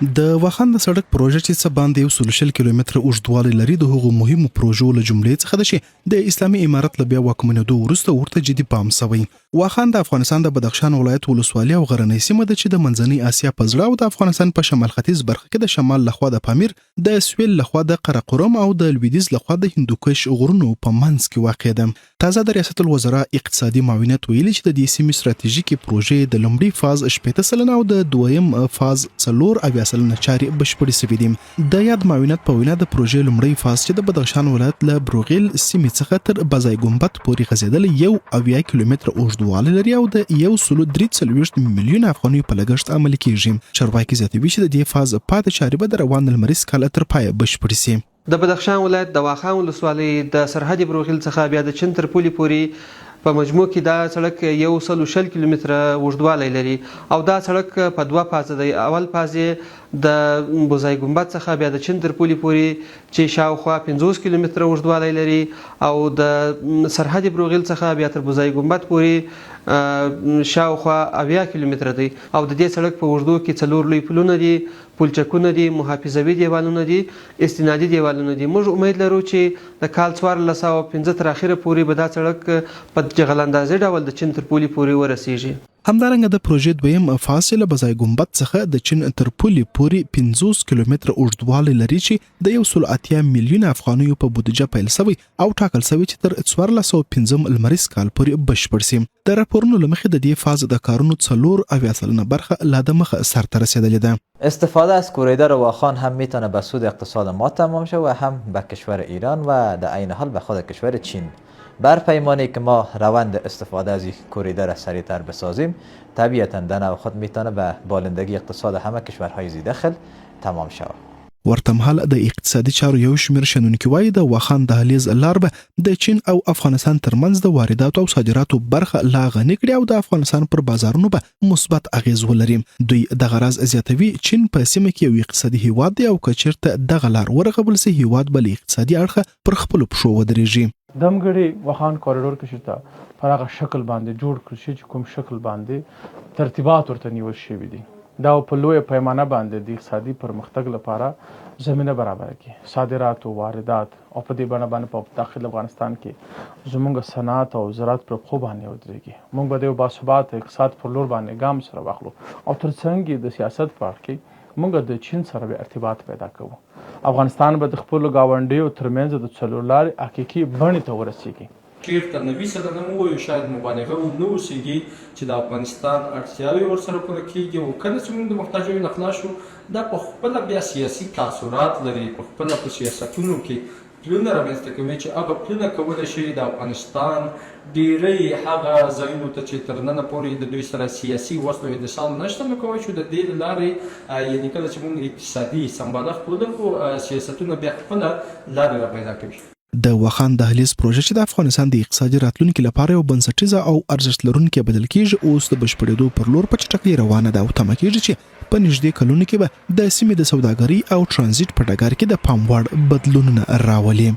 د واخان د سړک پروژه چې څه باندې 100 کیلومتره اوږدوالی لري د هغو مهمو پروژو له جملې څخه ده چې د اسلامي امارت له بیا واکمنېدو وروسته ورته جدي پام شوی. واخان د افغانستان د بدخشان ولایت ولسوالۍ او غرنۍ سیمه ده چې د منځنۍ اسیا په زړه او د افغانستان په شمال ختیځ برخه کې د شمال لخوا د پامیر، د سویل لخوا د قرقورم او د لویدیځ لخوا د هندوکش غرونو په منځ کې واقع ده. تازه د ریاست الوزرا اقتصادي معاونیت ویلي چې د دې سیمې ستراتیژیکي پروژې د لومړي فاز 80% او د دویم فاز 4 چاري بشپړې شوې دي. د یاد معاونت په وینا د پروژې لومړی فاز چې د بدخشان ولایت له بروغیل سیمې څخه تر بازای ګمبت پورې غځېدل 1 کیلومتر اوږدوالی لري او د 1.43 میلیون افغانیو په لګښت عملي کیږي. چارواکي زیاتوي چې د دې فاز پاتې چارې به د روان لمریز کال تر پایه بشپړې شي. د بدخشان ولایت د واخان ولسوالۍ د سرحدي بروغیل څخه بیا د چین تر پولې پورې په مجموع کې دا سړک 160 کیلومتره اوږدوالی لري او دا سړک په دوه فازه دی. اول فاز د بوزای ګمبت څخه بیا د چین تر پولې پورې چې شاوخوا 50 کیلومتره اوږدوالی لري او د سرحدي بروغیل څخه بیا تر بوزای ګمبت پورې شاوخوا 80 کیلومتره دی او د دې سړک په اوږدو کې 4 لوی پلونه دي، پلچکونه دي، محافظوي دیوالونه دي، استنادي دیوالونه دي. موږ امید لرو چې د کال 1415 تر اخره پورې به دا سړک په جغل ډول د چین تر پولې پورې ورسیږي. همدارنګه د پروژې دویم فاصله بزای ګمبت څخه د چین تر پولې پورې 50 کیلومتره اوږدوالی لري چې د 180 میلیون افغانیو په بودیجه پیل شوی او ټاکل شوی چې تر 1415 لمریز کال پورې بشپړ شي. د راپورونو له مخې د دې فاز د کارونو 4 برخه لا د مخه سرته رسیدلې ده. استفاده از کوریدور واخان هم میتونه به سود اقتصاد ما تمام شه و هم به کشور ایران و در عین حال به خود کشور چین. بر پیمانی که ما روند استفاده از این کوریدور سریعتر بسازیم طبیعتا در نوع خود میتونه به بالندگی اقتصاد همه کشورهای ذی داخل تمام شود. ورتمحال د اقتصادي چارو یو شمېر شنونکي وایي د واخان دهلیز لار به د چین او افغانستان ترمنځ د وارداتو او صادراتو برخه لا غني کړي او د افغانستان پر بازارونو به مثبت اغیز ولري. دوی دغه راز زیاتوي چین په سیمه کې یو اقتصادي هیواد دی او که چیرته دغه لار ورغبل سي هیواد بل اقتصادي اړخه پر خپلو پښو ودرېږي. دمګړي واخان کوریډور کې شته پر هغه شکل باندې جوړ کړی چې کوم شکل باندې ترتیبات ورته نیول شوي دي. دا په لویه پیمانه باندې د اقتصادي پرمختګ لپاره زمینه برابر کړي. صادرات او واردات او په دې باندې په داخل افغانستان کې زموږ صنعت او زراعت پر خو باندې ودرېږي. موږ به د باثبات اقتصاد پر لور باندې ګام سره واخلو او ترڅنګ د سیاست په اړه کې موږ د چین سره به ارتباط پیدا کوو. افغانستان به د خپل گاونډیو ترمنځ د څلورلارې حقیقي بڼې ته ورسیږي. چیرته نوي سره نه وایو شاید مبالغه نه اوسېږي چې د افغانستان اړتیاوې ورسره پوره کېږي او کله چې موږ د محتاجیو نه خلاص شو دا په خپله بیا سیاسي تاثرات لري، په خپله په سیاستونو کې پلونه رامنځته کوي چې هغه پلونه کولی شي د افغانستان ډېری هغه ځایونو ته چې تر ننه پورې د دوی سره سیاسي وصل او اتصال نشته نو کولی شو د دې له لارې یعنې کله چې موږ اقتصادي سمبالښت ولرو سیاستونه بیا خپله لارې راپیدا کوي. د واخان دهلیز پروژه چې د افغانستان د اقتصادي راتلونکي لپاره یو بنسټیزه او ارزښت لرونکې بدل کېږي اوس د بشپړېدو پر لور په چټکۍ روانه ده او تمه کېږي چې په نږدې کلونو کې به د سیمې د سوداګرۍ او ترانزیت په ډګر کې د پام وړ بدلونونه راولي.